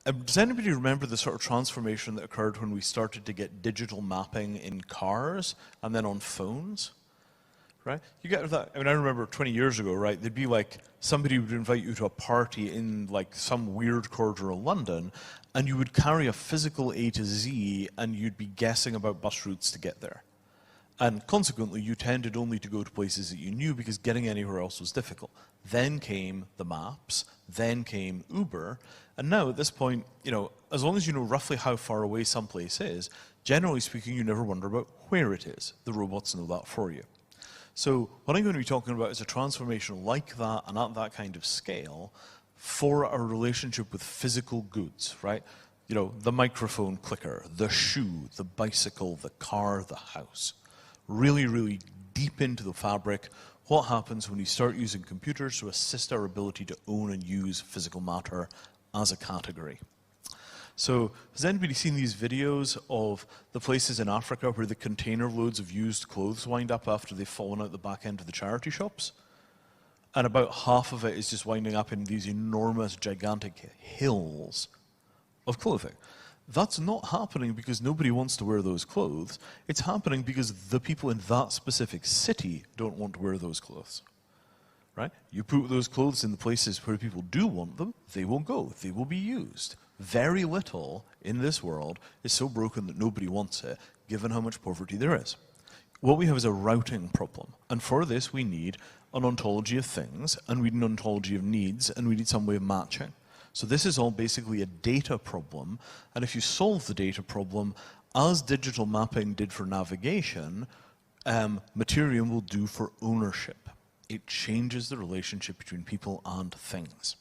Does anybody remember the sort of transformation that occurred when we started to get digital mapping in cars and then on phones? Right? You get that. I mean, I remember 20 years ago, right? There'd be like somebody would invite you to a party in like some weird corridor of London, and you would carry a physical A to Z, and you'd be guessing about bus routes to get there. And consequently, you tended only to go to places that you knew because getting anywhere else was difficult. Then came the maps, then came Uber, and now at this point, you know, as long as you know roughly how far away some place is, generally speaking, you never wonder about where it is. The robots know that for you. So what I'm going to be talking about is a transformation like that and at that kind of scale for our relationship with physical goods, right? You know, the microphone clicker, the shoe, the bicycle, the car, the house. Really, really deep into the fabric, what happens when we start using computers to assist our ability to own and use physical matter as a category. So, has anybody seen these videos of the places in Africa where the container loads of used clothes wind up after they've fallen out the back end of the charity shops? And about half of it is just winding up in these enormous, gigantic hills of clothing. That's not happening because nobody wants to wear those clothes. It's happening because the people in that specific city don't want to wear those clothes. Right? You put those clothes in the places where people do want them, they will go, they will be used. Very little in this world is so broken that nobody wants it, given how much poverty there is. What we have is a routing problem, and for this we need an ontology of things, and we need an ontology of needs, and we need some way of matching. So this is all basically a data problem, and if you solve the data problem, as digital mapping did for navigation, Mattereum will do for ownership. It changes the relationship between people and things.